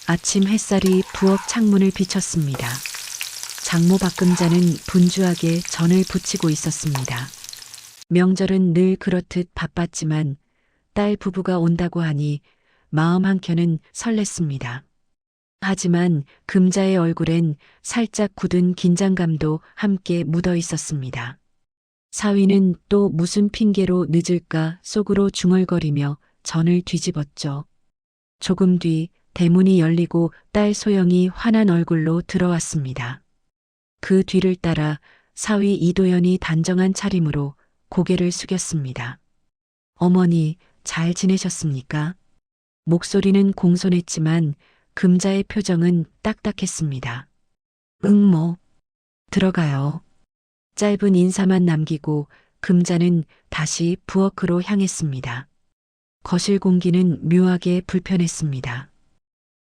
아침 햇살이 부엌 창문을 비쳤습니다. 장모 박금자는 분주하게 전을 부치고 있었습니다. 명절은 늘 그렇듯 바빴지만 딸 부부가 온다고 하니 마음 한켠은 설렜습니다. 하지만 금자의 얼굴엔 살짝 굳은 긴장감도 함께 묻어 있었습니다. 사위는 또 무슨 핑계로 늦을까 속으로 중얼거리며 전을 뒤집었죠. 조금 뒤 대문이 열리고 딸 소영이 환한 얼굴로 들어왔습니다. 그 뒤를 따라 사위 이도연이 단정한 차림으로 고개를 숙였습니다. 어머니, 잘 지내셨습니까? 목소리는 공손했지만 금자의 표정은 딱딱했습니다. 뭐. 들어가요. 짧은 인사만 남기고 금자는 다시 부엌으로 향했습니다. 거실 공기는 묘하게 불편했습니다.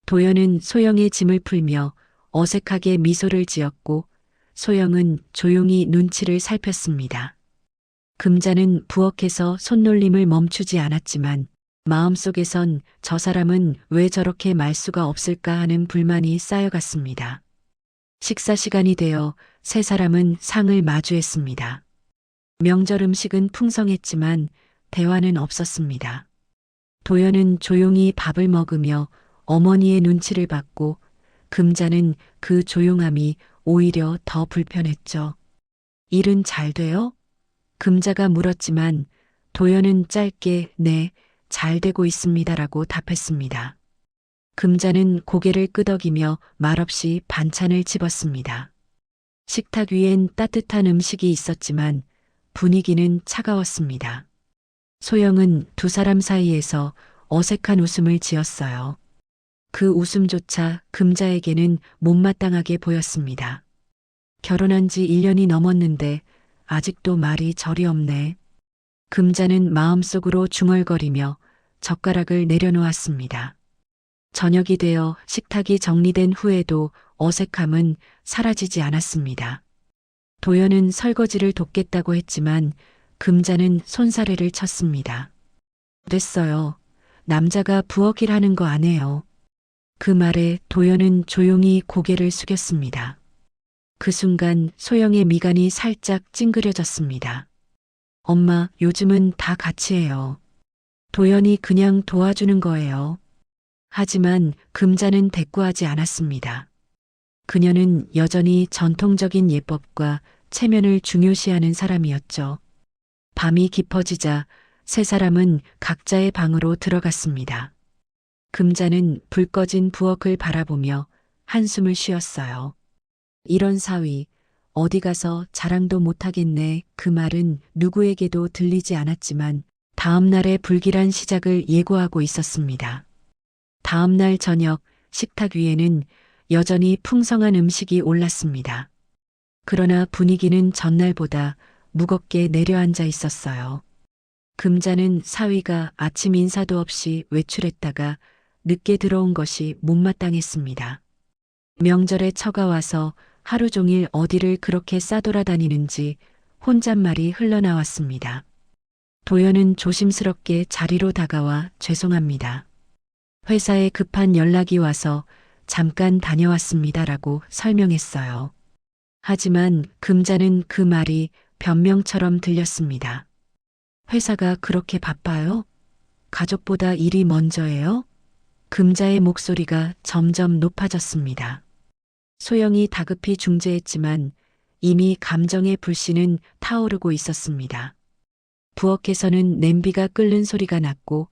도연은 소영의 짐을 풀며 어색하게 미소를 지었고 소영은 조용히 눈치를 살폈습니다. 금자는 부엌에서 손놀림을 멈추지 않았지만 마음속에선 저 사람은 왜 저렇게 말수가 없을까 하는 불만이 쌓여갔습니다. 식사 시간이 되어 세 사람은 상을 마주했습니다. 명절 음식은 풍성했지만 대화는 없었습니다. 도연은 조용히 밥을 먹으며 어머니의 눈치를 받고 금자는 그 조용함이 오히려 더 불편했죠. 일은 잘 돼요? 금자가 물었지만 도연은 짧게 네, 잘 되고 있습니다라고 답했습니다. 금자는 고개를 끄덕이며 말없이 반찬을 집었습니다. 식탁 위엔 따뜻한 음식이 있었지만 분위기는 차가웠습니다. 소영은 두 사람 사이에서 어색한 웃음을 지었어요. 그 웃음조차 금자에게는 못마땅하게 보였습니다. 결혼한 지 1년이 넘었는데 아직도 말이 절이 없네. 금자는 마음속으로 중얼거리며 젓가락을 내려놓았습니다. 저녁이 되어 식탁이 정리된 후에도 어색함은 사라지지 않았습니다. 도연은 설거지를 돕겠다고 했지만 금자는 손사래를 쳤습니다. 됐어요. 남자가 부엌 일하는 거 안 해요. 그 말에 도연은 조용히 고개를 숙였습니다. 그 순간 소영의 미간이 살짝 찡그려졌습니다. 엄마, 요즘은 다 같이 해요. 도연이 그냥 도와주는 거예요. 하지만 금자는 대꾸하지 않았습니다. 그녀는 여전히 전통적인 예법과 체면을 중요시하는 사람이었죠. 밤이 깊어지자 세 사람은 각자의 방으로 들어갔습니다. 금자는 불 꺼진 부엌을 바라보며 한숨을 쉬었어요. 이런 사위, 어디 가서 자랑도 못하겠네. 그 말은 누구에게도 들리지 않았지만 다음 날의 불길한 시작을 예고하고 있었습니다. 다음 날 저녁 식탁 위에는 여전히 풍성한 음식이 올랐습니다. 그러나 분위기는 전날보다 무겁게 내려앉아 있었어요. 금자는 사위가 아침 인사도 없이 외출했다가 늦게 들어온 것이 못마땅했습니다. 명절에 처가 와서 하루 종일 어디를 그렇게 싸돌아다니는지 혼잣말이 흘러나왔습니다. 도연은 조심스럽게 자리로 다가와 죄송합니다. 회사에 급한 연락이 와서 잠깐 다녀왔습니다라고 설명했어요. 하지만 금자는 그 말이 변명처럼 들렸습니다. 회사가 그렇게 바빠요? 가족보다 일이 먼저예요? 금자의 목소리가 점점 높아졌습니다. 소영이 다급히 중재했지만 이미 감정의 불씨는 타오르고 있었습니다. 부엌에서는 냄비가 끓는 소리가 났고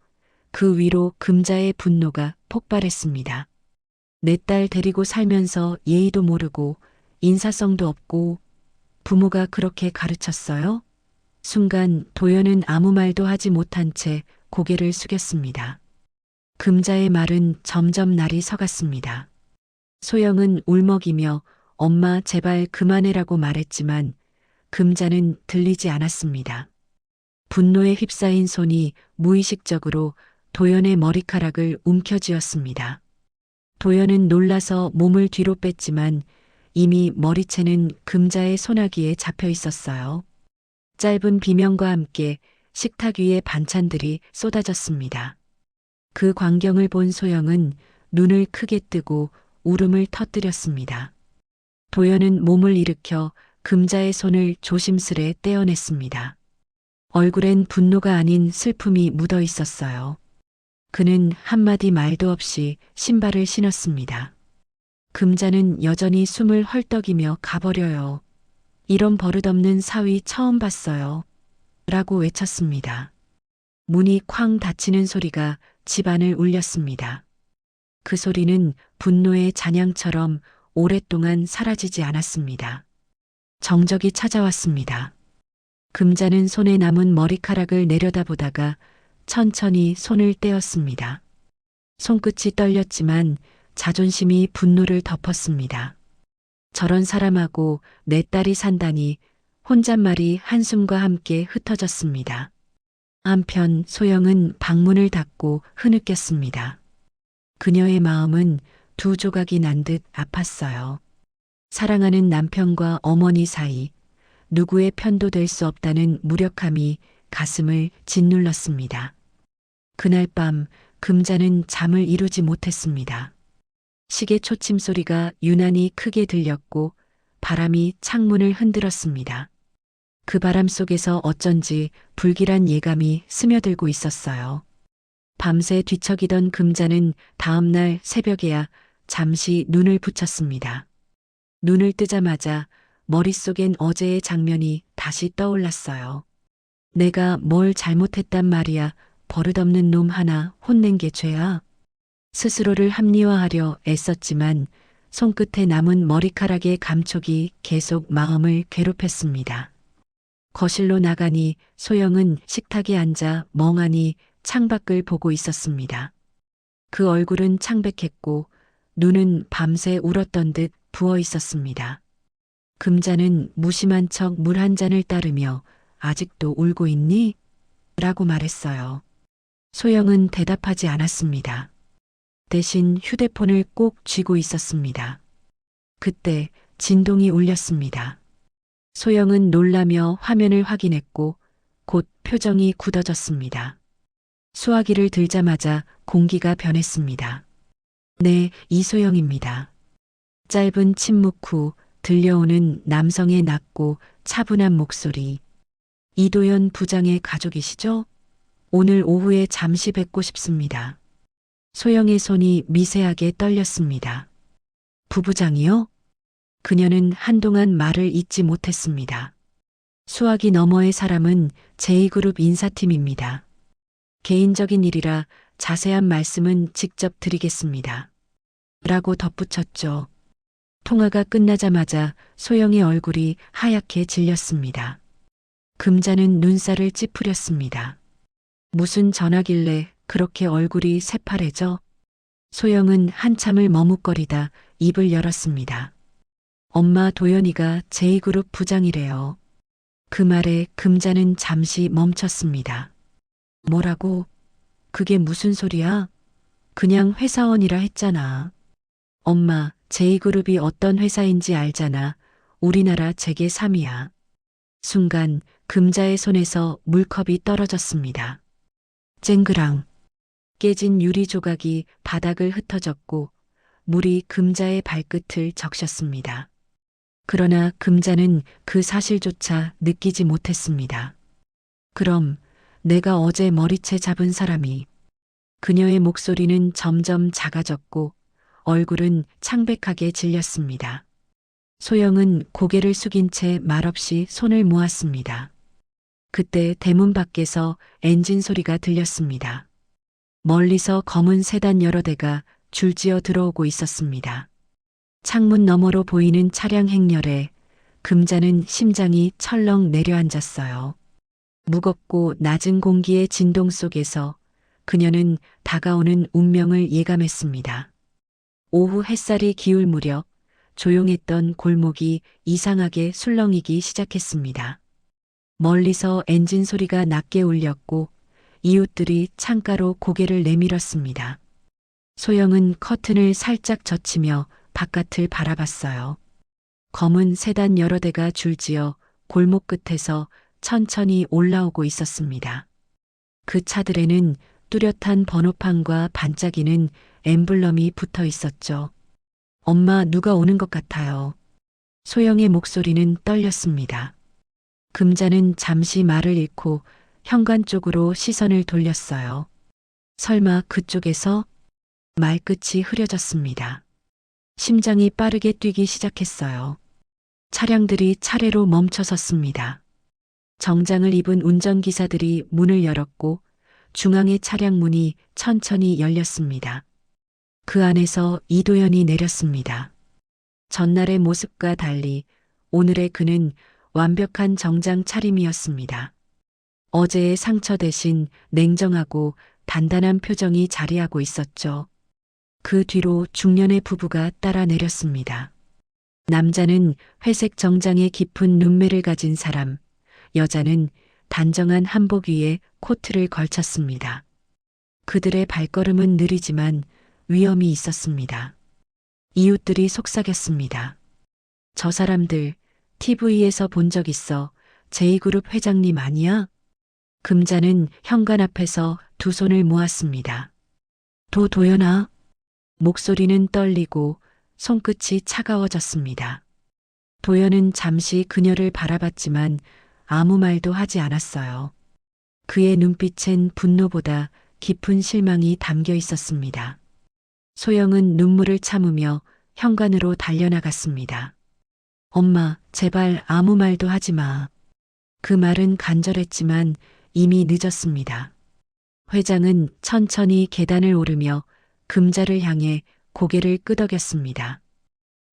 그 위로 금자의 분노가 폭발했습니다. 내 딸 데리고 살면서 예의도 모르고 인사성도 없고 부모가 그렇게 가르쳤어요? 순간 도연은 아무 말도 하지 못한 채 고개를 숙였습니다. 금자의 말은 점점 날이 서갔습니다. 소영은 울먹이며 엄마 제발 그만해라고 말했지만 금자는 들리지 않았습니다. 분노에 휩싸인 손이 무의식적으로 도연의 머리카락을 움켜쥐었습니다. 도연은 놀라서 몸을 뒤로 뺐지만 이미 머리채는 금자의 손아귀에 잡혀 있었어요. 짧은 비명과 함께 식탁 위에 반찬들이 쏟아졌습니다. 그 광경을 본 소영은 눈을 크게 뜨고 울음을 터뜨렸습니다. 도연은 몸을 일으켜 금자의 손을 조심스레 떼어냈습니다. 얼굴엔 분노가 아닌 슬픔이 묻어 있었어요. 그는 한마디 말도 없이 신발을 신었습니다. 금자는 여전히 숨을 헐떡이며 가버려요. 이런 버릇없는 사위 처음 봤어요. 라고 외쳤습니다. 문이 쾅 닫히는 소리가 집안을 울렸습니다. 그 소리는 분노의 잔향처럼 오랫동안 사라지지 않았습니다. 정적이 찾아왔습니다. 금자는 손에 남은 머리카락을 내려다보다가 천천히 손을 떼었습니다. 손끝이 떨렸지만 자존심이 분노를 덮었습니다. 저런 사람하고 내 딸이 산다니 혼잣말이 한숨과 함께 흩어졌습니다. 한편 소영은 방문을 닫고 흐느꼈습니다. 그녀의 마음은 두 조각이 난 듯 아팠어요. 사랑하는 남편과 어머니 사이 누구의 편도 될 수 없다는 무력함이 가슴을 짓눌렀습니다. 그날 밤 금자는 잠을 이루지 못했습니다. 시계 초침 소리가 유난히 크게 들렸고 바람이 창문을 흔들었습니다. 그 바람 속에서 어쩐지 불길한 예감이 스며들고 있었어요. 밤새 뒤척이던 금자는 다음날 새벽에야 잠시 눈을 붙였습니다. 눈을 뜨자마자 머릿속엔 어제의 장면이 다시 떠올랐어요. 내가 뭘 잘못했단 말이야. 버릇없는 놈 하나 혼낸 게 죄야. 스스로를 합리화하려 애썼지만 손끝에 남은 머리카락의 감촉이 계속 마음을 괴롭혔습니다. 거실로 나가니 소영은 식탁에 앉아 멍하니 창밖을 보고 있었습니다. 그 얼굴은 창백했고 눈은 밤새 울었던 듯 부어 있었습니다. 금자는 무심한 척 물 한 잔을 따르며 아직도 울고 있니? 라고 말했어요. 소영은 대답하지 않았습니다. 대신 휴대폰을 꼭 쥐고 있었습니다. 그때 진동이 울렸습니다. 소영은 놀라며 화면을 확인했고 곧 표정이 굳어졌습니다. 수화기를 들자마자 공기가 변했습니다. 네, 이소영입니다. 짧은 침묵 후 들려오는 남성의 낮고 차분한 목소리. 이도연 부장의 가족이시죠? 오늘 오후에 잠시 뵙고 싶습니다. 소영의 손이 미세하게 떨렸습니다. 부부장이요? 그녀는 한동안 말을 잇지 못했습니다. 수화기 너머의 사람은 제2그룹 인사팀입니다. 개인적인 일이라 자세한 말씀은 직접 드리겠습니다. 라고 덧붙였죠. 통화가 끝나자마자 소영의 얼굴이 하얗게 질렸습니다. 금자는 눈살을 찌푸렸습니다. 무슨 전화길래 그렇게 얼굴이 새파래져? 소영은 한참을 머뭇거리다 입을 열었습니다. 엄마 도연이가 제2그룹 부장이래요. 그 말에 금자는 잠시 멈췄습니다. 뭐라고? 그게 무슨 소리야? 그냥 회사원이라 했잖아. 엄마, 제2그룹이 어떤 회사인지 알잖아. 우리나라 재계 3위야. 순간 금자의 손에서 물컵이 떨어졌습니다. 쨍그랑. 깨진 유리 조각이 바닥을 흩어졌고 물이 금자의 발끝을 적셨습니다. 그러나 금자는 그 사실조차 느끼지 못했습니다. 그럼 내가 어제 머리채 잡은 사람이. 그녀의 목소리는 점점 작아졌고 얼굴은 창백하게 질렸습니다. 소영은 고개를 숙인 채 말없이 손을 모았습니다. 그때 대문 밖에서 엔진 소리가 들렸습니다. 멀리서 검은 세단 여러 대가 줄지어 들어오고 있었습니다. 창문 너머로 보이는 차량 행렬에 금자는 심장이 철렁 내려앉았어요. 무겁고 낮은 공기의 진동 속에서 그녀는 다가오는 운명을 예감했습니다. 오후 햇살이 기울 무렵 조용했던 골목이 이상하게 술렁이기 시작했습니다. 멀리서 엔진 소리가 낮게 울렸고 이웃들이 창가로 고개를 내밀었습니다. 소영은 커튼을 살짝 젖히며 바깥을 바라봤어요. 검은 세단 여러 대가 줄지어 골목 끝에서 천천히 올라오고 있었습니다. 그 차들에는 뚜렷한 번호판과 반짝이는 엠블럼이 붙어 있었죠. 엄마, 누가 오는 것 같아요. 소영의 목소리는 떨렸습니다. 금자는 잠시 말을 잃고 현관 쪽으로 시선을 돌렸어요. 설마 그쪽에서? 말끝이 흐려졌습니다. 심장이 빠르게 뛰기 시작했어요. 차량들이 차례로 멈춰섰습니다. 정장을 입은 운전기사들이 문을 열었고 중앙의 차량 문이 천천히 열렸습니다. 그 안에서 이도현이 내렸습니다. 전날의 모습과 달리 오늘의 그는 완벽한 정장 차림이었습니다. 어제의 상처 대신 냉정하고 단단한 표정이 자리하고 있었죠. 그 뒤로 중년의 부부가 따라 내렸습니다. 남자는 회색 정장에 깊은 눈매를 가진 사람, 여자는 단정한 한복 위에 코트를 걸쳤습니다. 그들의 발걸음은 느리지만 위험이 있었습니다. 이웃들이 속삭였습니다. 저 사람들 TV에서 본 적 있어. 제2그룹 회장님 아니야? 금자는 현관 앞에서 두 손을 모았습니다. 도연아. 목소리는 떨리고 손끝이 차가워졌습니다. 도연은 잠시 그녀를 바라봤지만 아무 말도 하지 않았어요. 그의 눈빛엔 분노보다 깊은 실망이 담겨 있었습니다. 소영은 눈물을 참으며 현관으로 달려나갔습니다. 엄마, 제발 아무 말도 하지 마. 그 말은 간절했지만 이미 늦었습니다. 회장은 천천히 계단을 오르며 금자를 향해 고개를 끄덕였습니다.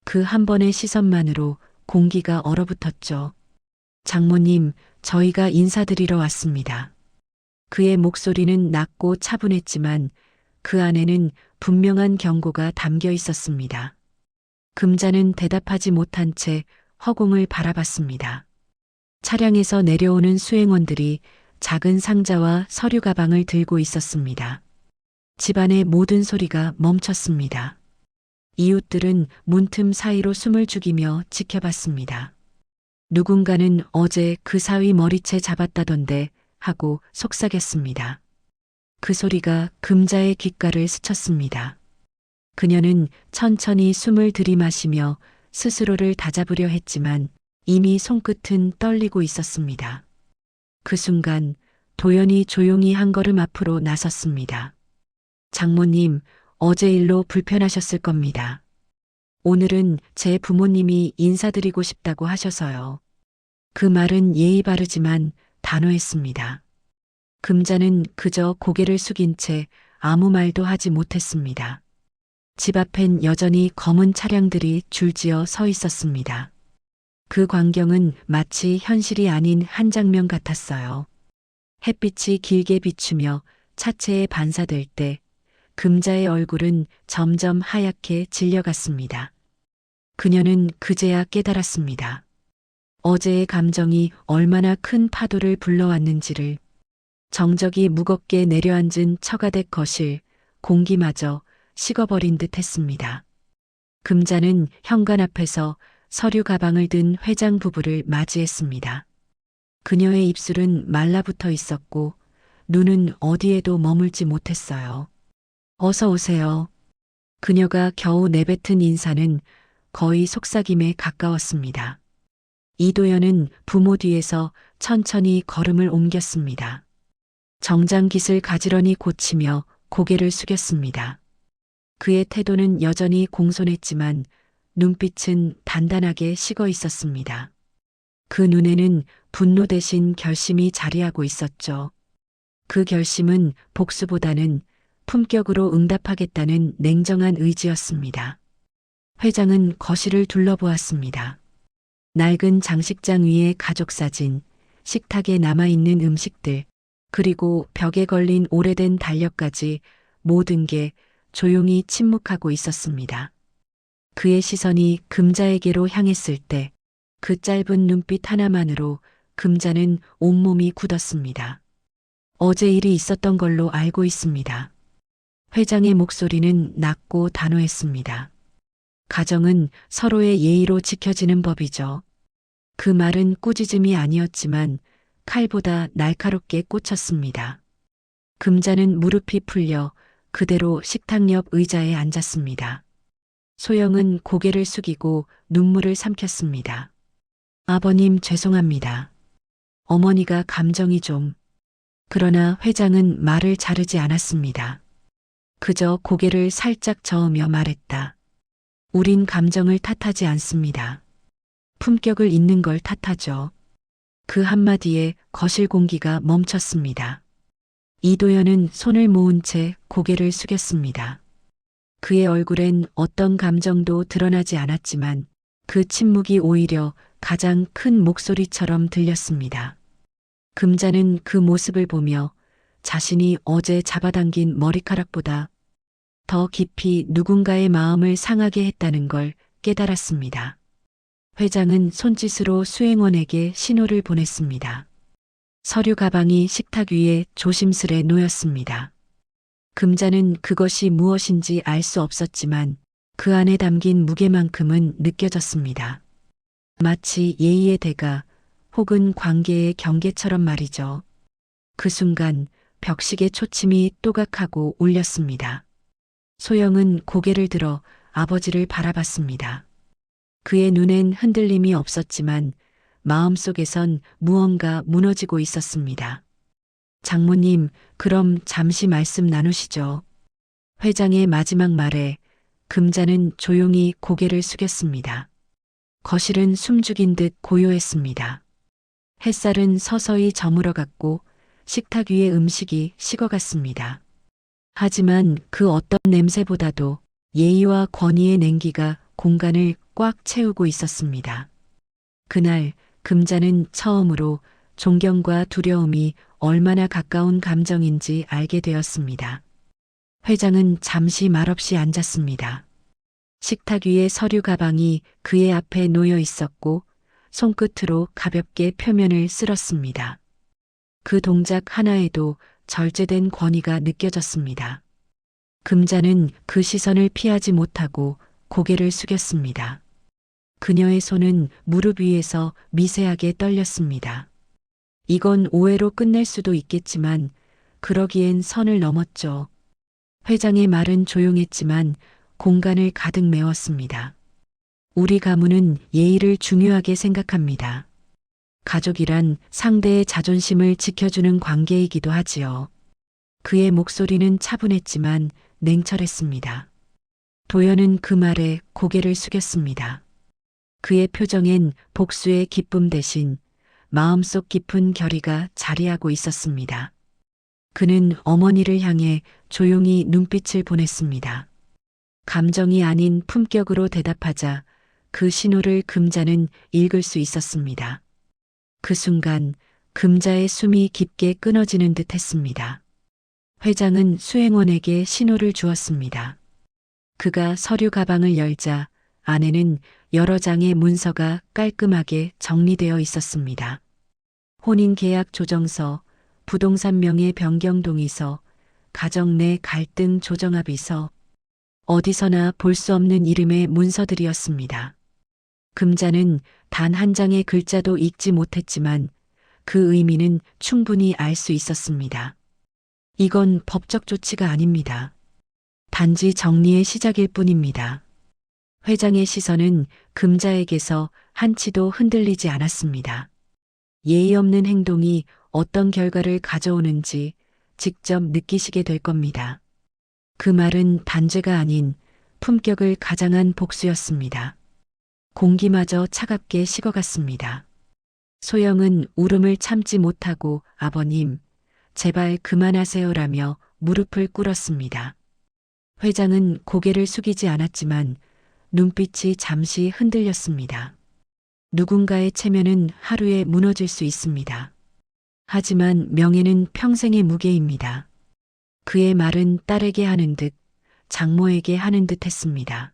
그 한 번의 시선만으로 공기가 얼어붙었죠. 장모님, 저희가 인사드리러 왔습니다. 그의 목소리는 낮고 차분했지만 그 안에는 분명한 경고가 담겨 있었습니다. 금자는 대답하지 못한 채 허공을 바라봤습니다. 차량에서 내려오는 수행원들이 작은 상자와 서류 가방을 들고 있었습니다. 집안의 모든 소리가 멈췄습니다. 이웃들은 문틈 사이로 숨을 죽이며 지켜봤습니다. 누군가는 어제 그 사위 머리채 잡았다던데 하고 속삭였습니다. 그 소리가 금자의 귓가를 스쳤습니다. 그녀는 천천히 숨을 들이마시며 스스로를 다잡으려 했지만 이미 손끝은 떨리고 있었습니다. 그 순간 도연이 조용히 한 걸음 앞으로 나섰습니다. 장모님, 어제 일로 불편하셨을 겁니다. 오늘은 제 부모님이 인사드리고 싶다고 하셔서요. 그 말은 예의 바르지만 단호했습니다. 금자는 그저 고개를 숙인 채 아무 말도 하지 못했습니다. 집 앞엔 여전히 검은 차량들이 줄지어 서 있었습니다. 그 광경은 마치 현실이 아닌 한 장면 같았어요. 햇빛이 길게 비추며 차체에 반사될 때 금자의 얼굴은 점점 하얗게 질려갔습니다. 그녀는 그제야 깨달았습니다. 어제의 감정이 얼마나 큰 파도를 불러왔는지를. 정적이 무겁게 내려앉은 처가댁 거실, 공기마저 식어버린 듯 했습니다. 금자는 현관 앞에서 서류 가방을 든 회장 부부를 맞이했습니다. 그녀의 입술은 말라붙어 있었고 눈은 어디에도 머물지 못했어요. 어서 오세요. 그녀가 겨우 내뱉은 인사는 거의 속삭임에 가까웠습니다. 이도연은 부모 뒤에서 천천히 걸음을 옮겼습니다. 정장깃을 가지런히 고치며 고개를 숙였습니다. 그의 태도는 여전히 공손했지만 눈빛은 단단하게 식어 있었습니다. 그 눈에는 분노 대신 결심이 자리하고 있었죠. 그 결심은 복수보다는 품격으로 응답하겠다는 냉정한 의지였습니다. 회장은 거실을 둘러보았습니다. 낡은 장식장 위에 가족 사진, 식탁에 남아있는 음식들, 그리고 벽에 걸린 오래된 달력까지 모든 게 조용히 침묵하고 있었습니다. 그의 시선이 금자에게로 향했을 때 그 짧은 눈빛 하나만으로 금자는 온몸이 굳었습니다. 어제 일이 있었던 걸로 알고 있습니다. 회장의 목소리는 낮고 단호했습니다. 가정은 서로의 예의로 지켜지는 법이죠. 그 말은 꾸짖음이 아니었지만 칼보다 날카롭게 꽂혔습니다. 금자는 무릎이 풀려 그대로 식탁 옆 의자에 앉았습니다. 소영은 고개를 숙이고 눈물을 삼켰습니다. 아버님 죄송합니다. 어머니가 감정이 좀. 그러나 회장은 말을 자르지 않았습니다. 그저 고개를 살짝 저으며 말했다. 우린 감정을 탓하지 않습니다. 품격을 잇는 걸 탓하죠. 그 한마디에 거실 공기가 멈췄습니다. 이도연은 손을 모은 채 고개를 숙였습니다. 그의 얼굴엔 어떤 감정도 드러나지 않았지만 그 침묵이 오히려 가장 큰 목소리처럼 들렸습니다. 금자는 그 모습을 보며 자신이 어제 잡아당긴 머리카락보다 더 깊이 누군가의 마음을 상하게 했다는 걸 깨달았습니다. 회장은 손짓으로 수행원에게 신호를 보냈습니다. 서류 가방이 식탁 위에 조심스레 놓였습니다. 금자는 그것이 무엇인지 알 수 없었지만 그 안에 담긴 무게만큼은 느껴졌습니다. 마치 예의의 대가 혹은 관계의 경계처럼 말이죠. 그 순간 벽식의 초침이 또각하고 울렸습니다. 소영은 고개를 들어 아버지를 바라봤습니다. 그의 눈엔 흔들림이 없었지만 마음속에선 무언가 무너지고 있었습니다. 장모님, 그럼 잠시 말씀 나누시죠. 회장의 마지막 말에 금자는 조용히 고개를 숙였습니다. 거실은 숨죽인 듯 고요했습니다. 햇살은 서서히 저물어갔고 식탁 위의 음식이 식어갔습니다. 하지만 그 어떤 냄새보다도 예의와 권위의 냉기가 공간을 꽉 채우고 있었습니다. 그날 금자는 처음으로 존경과 두려움이 얼마나 가까운 감정인지 알게 되었습니다. 회장은 잠시 말없이 앉았습니다. 식탁 위에 서류 가방이 그의 앞에 놓여 있었고 손끝으로 가볍게 표면을 쓸었습니다. 그 동작 하나에도 절제된 권위가 느껴졌습니다. 금자는 그 시선을 피하지 못하고 고개를 숙였습니다. 그녀의 손은 무릎 위에서 미세하게 떨렸습니다. 이건 오해로 끝낼 수도 있겠지만 그러기엔 선을 넘었죠. 회장의 말은 조용했지만 공간을 가득 메웠습니다. 우리 가문은 예의를 중요하게 생각합니다. 가족이란 상대의 자존심을 지켜주는 관계이기도 하지요. 그의 목소리는 차분했지만 냉철했습니다. 도연은 그 말에 고개를 숙였습니다. 그의 표정엔 복수의 기쁨 대신 마음속 깊은 결의가 자리하고 있었습니다. 그는 어머니를 향해 조용히 눈빛을 보냈습니다. 감정이 아닌 품격으로 대답하자 그 신호를 금자는 읽을 수 있었습니다. 그 순간 금자의 숨이 깊게 끊어지는 듯 했습니다. 회장은 수행원에게 신호를 주었습니다. 그가 서류 가방을 열자 안에는 여러 장의 문서가 깔끔하게 정리되어 있었습니다. 혼인계약 조정서, 부동산 명의 변경 동의서, 가정 내 갈등 조정합의서, 어디서나 볼 수 없는 이름의 문서들이었습니다. 금자는 단 한 장의 글자도 읽지 못했지만 그 의미는 충분히 알 수 있었습니다. 이건 법적 조치가 아닙니다. 단지 정리의 시작일 뿐입니다. 회장의 시선은 금자에게서 한치도 흔들리지 않았습니다. 예의 없는 행동이 어떤 결과를 가져오는지 직접 느끼시게 될 겁니다. 그 말은 단죄가 아닌 품격을 가장한 복수였습니다. 공기마저 차갑게 식어갔습니다. 소영은 울음을 참지 못하고 아버님, 제발 그만하세요라며 무릎을 꿇었습니다. 회장은 고개를 숙이지 않았지만 눈빛이 잠시 흔들렸습니다. 누군가의 체면은 하루에 무너질 수 있습니다. 하지만 명예는 평생의 무게입니다. 그의 말은 딸에게 하는 듯 장모에게 하는 듯 했습니다.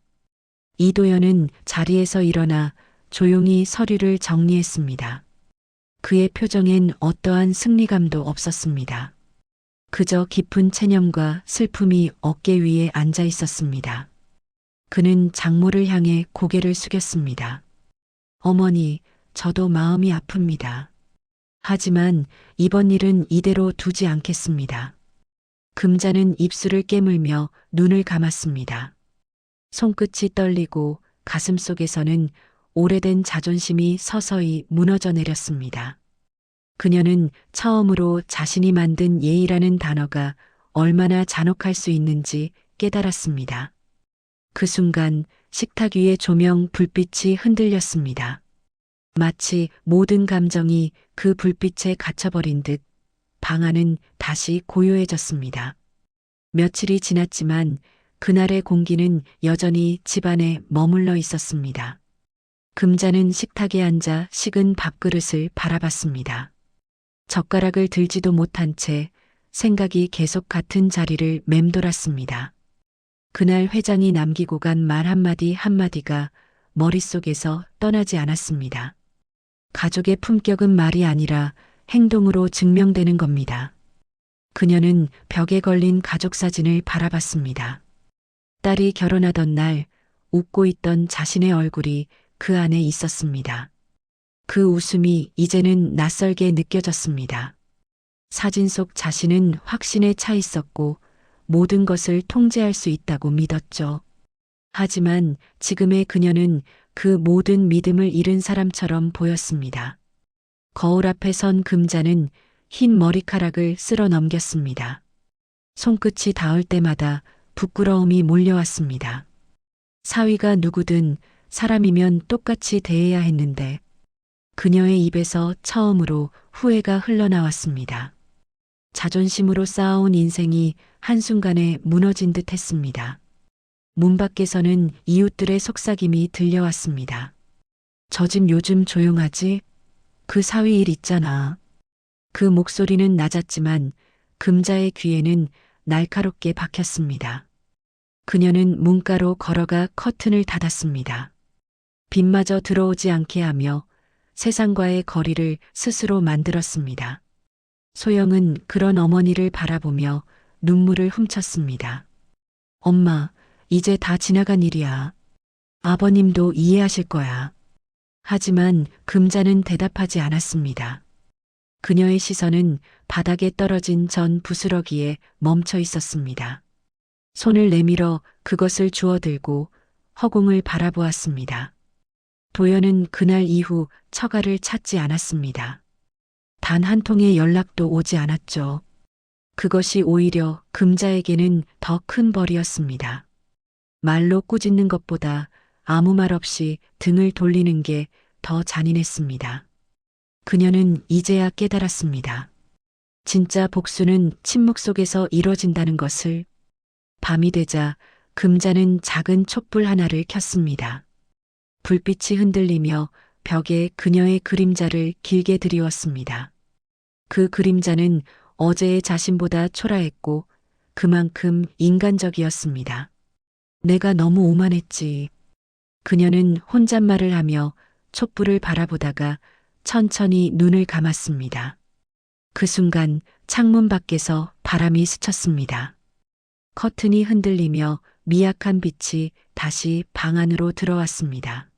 이도연은 자리에서 일어나 조용히 서류를 정리했습니다. 그의 표정엔 어떠한 승리감도 없었습니다. 그저 깊은 체념과 슬픔이 어깨 위에 앉아 있었습니다. 그는 장모를 향해 고개를 숙였습니다. 어머니, 저도 마음이 아픕니다. 하지만 이번 일은 이대로 두지 않겠습니다. 금자는 입술을 깨물며 눈을 감았습니다. 손끝이 떨리고 가슴속에서는 오래된 자존심이 서서히 무너져 내렸습니다. 그녀는 처음으로 자신이 만든 예의라는 단어가 얼마나 잔혹할 수 있는지 깨달았습니다. 그 순간 식탁 위의 조명 불빛이 흔들렸습니다. 마치 모든 감정이 그 불빛에 갇혀버린 듯 방 안은 다시 고요해졌습니다. 며칠이 지났지만 그날의 공기는 여전히 집안에 머물러 있었습니다. 금자는 식탁에 앉아 식은 밥그릇을 바라봤습니다. 젓가락을 들지도 못한 채 생각이 계속 같은 자리를 맴돌았습니다. 그날 회장이 남기고 간 말 한마디 한마디가 머릿속에서 떠나지 않았습니다. 가족의 품격은 말이 아니라 행동으로 증명되는 겁니다. 그녀는 벽에 걸린 가족 사진을 바라봤습니다. 딸이 결혼하던 날 웃고 있던 자신의 얼굴이 그 안에 있었습니다. 그 웃음이 이제는 낯설게 느껴졌습니다. 사진 속 자신은 확신에 차 있었고 모든 것을 통제할 수 있다고 믿었죠. 하지만 지금의 그녀는 그 모든 믿음을 잃은 사람처럼 보였습니다. 거울 앞에 선 금자는 흰 머리카락을 쓸어 넘겼습니다. 손끝이 닿을 때마다 부끄러움이 몰려왔습니다. 사위가 누구든 사람이면 똑같이 대해야 했는데 그녀의 입에서 처음으로 후회가 흘러나왔습니다. 자존심으로 쌓아온 인생이 한순간에 무너진 듯 했습니다. 문 밖에서는 이웃들의 속삭임이 들려왔습니다. 저 집 요즘 조용하지? 그 사위 일 있잖아. 그 목소리는 낮았지만 금자의 귀에는 날카롭게 박혔습니다. 그녀는 문가로 걸어가 커튼을 닫았습니다. 빛마저 들어오지 않게 하며 세상과의 거리를 스스로 만들었습니다. 소영은 그런 어머니를 바라보며 눈물을 훔쳤습니다. 엄마, 이제 다 지나간 일이야. 아버님도 이해하실 거야. 하지만 금자는 대답하지 않았습니다. 그녀의 시선은 바닥에 떨어진 전 부스러기에 멈춰 있었습니다. 손을 내밀어 그것을 주워들고 허공을 바라보았습니다. 도연은 그날 이후 처가를 찾지 않았습니다. 단 한 통의 연락도 오지 않았죠. 그것이 오히려 금자에게는 더 큰 벌이었습니다. 말로 꾸짖는 것보다 아무 말 없이 등을 돌리는 게 더 잔인했습니다. 그녀는 이제야 깨달았습니다. 진짜 복수는 침묵 속에서 이뤄진다는 것을. 밤이 되자 금자는 작은 촛불 하나를 켰습니다. 불빛이 흔들리며 벽에 그녀의 그림자를 길게 드리웠습니다. 그 그림자는 어제의 자신보다 초라했고 그만큼 인간적이었습니다. 내가 너무 오만했지. 그녀는 혼잣말을 하며 촛불을 바라보다가 천천히 눈을 감았습니다. 그 순간 창문 밖에서 바람이 스쳤습니다. 커튼이 흔들리며 미약한 빛이 다시 방 안으로 들어왔습니다.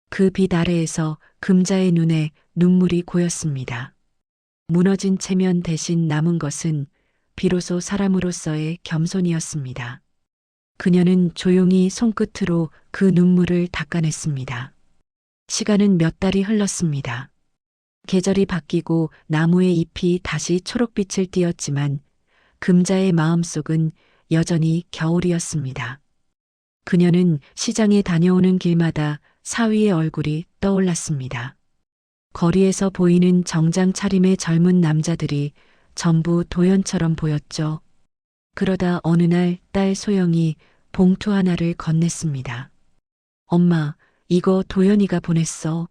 그 빛 아래에서 금자의 눈에 눈물이 고였습니다. 무너진 체면 대신 남은 것은 비로소 사람으로서의 겸손이었습니다. 그녀는 조용히 손끝으로 그 눈물을 닦아냈습니다. 시간은 몇 달이 흘렀습니다. 계절이 바뀌고 나무의 잎이 다시 초록빛을 띠었지만 금자의 마음속은 여전히 겨울이었습니다. 그녀는 시장에 다녀오는 길마다 사위의 얼굴이 떠올랐습니다. 거리에서 보이는 정장 차림의 젊은 남자들이 전부 도연처럼 보였죠. 그러다 어느 날 딸 소영이 봉투 하나를 건넸습니다. 엄마, 이거 도연이가 보냈어.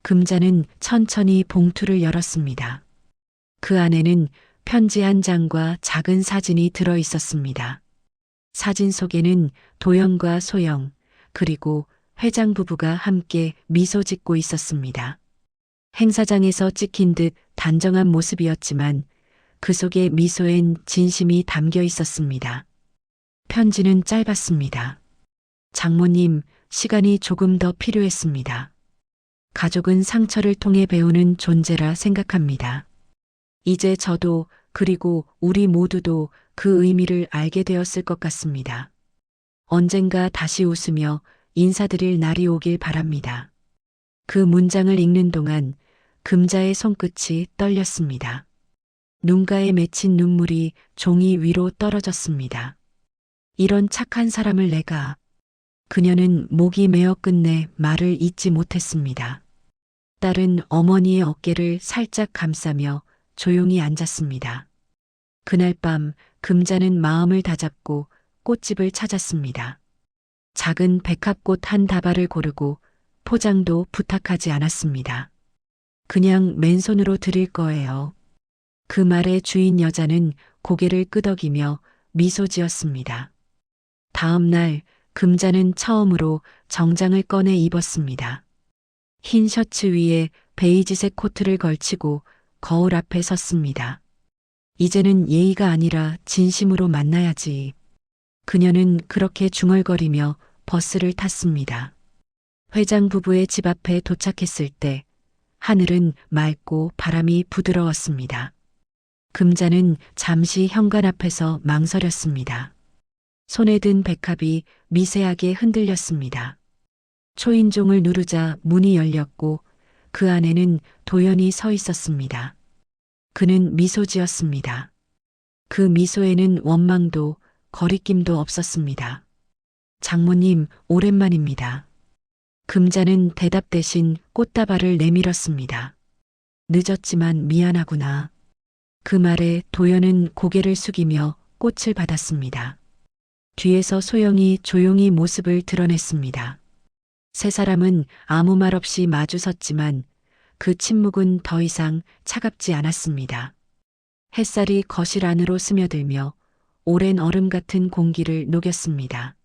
금자는 천천히 봉투를 열었습니다. 그 안에는 편지 한 장과 작은 사진이 들어 있었습니다. 사진 속에는 도연과 소영, 그리고 회장 부부가 함께 미소 짓고 있었습니다. 행사장에서 찍힌 듯 단정한 모습이었지만 그 속에 미소엔 진심이 담겨 있었습니다. 편지는 짧았습니다. 장모님, 시간이 조금 더 필요했습니다. 가족은 상처를 통해 배우는 존재라 생각합니다. 이제 저도 그리고 우리 모두도 그 의미를 알게 되었을 것 같습니다. 언젠가 다시 웃으며 인사드릴 날이 오길 바랍니다. 그 문장을 읽는 동안 금자의 손끝이 떨렸습니다. 눈가에 맺힌 눈물이 종이 위로 떨어졌습니다. 이런 착한 사람을 내가. 그녀는 목이 메어 끝내 말을 잇지 못했습니다. 딸은 어머니의 어깨를 살짝 감싸며 조용히 앉았습니다. 그날 밤 금자는 마음을 다잡고 꽃집을 찾았습니다. 작은 백합꽃 한 다발을 고르고 포장도 부탁하지 않았습니다. 그냥 맨손으로 드릴 거예요. 그 말에 주인 여자는 고개를 끄덕이며 미소 지었습니다. 다음 날 금자는 처음으로 정장을 꺼내 입었습니다. 흰 셔츠 위에 베이지색 코트를 걸치고 거울 앞에 섰습니다. 이제는 예의가 아니라 진심으로 만나야지. 그녀는 그렇게 중얼거리며 버스를 탔습니다. 회장 부부의 집 앞에 도착했을 때 하늘은 맑고 바람이 부드러웠습니다. 금자는 잠시 현관 앞에서 망설였습니다. 손에 든 백합이 미세하게 흔들렸습니다. 초인종을 누르자 문이 열렸고 그 안에는 도연이 서 있었습니다. 그는 미소 지었습니다. 그 미소에는 원망도 거리낌도 없었습니다. 장모님, 오랜만입니다. 금자는 대답 대신 꽃다발을 내밀었습니다. 늦었지만 미안하구나. 그 말에 도연은 고개를 숙이며 꽃을 받았습니다. 뒤에서 소영이 조용히 모습을 드러냈습니다. 세 사람은 아무 말 없이 마주섰지만 그 침묵은 더 이상 차갑지 않았습니다. 햇살이 거실 안으로 스며들며 오랜 얼음 같은 공기를 녹였습니다.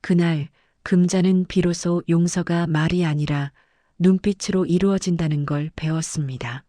그날 금자는 비로소 용서가 말이 아니라 눈빛으로 이루어진다는 걸 배웠습니다.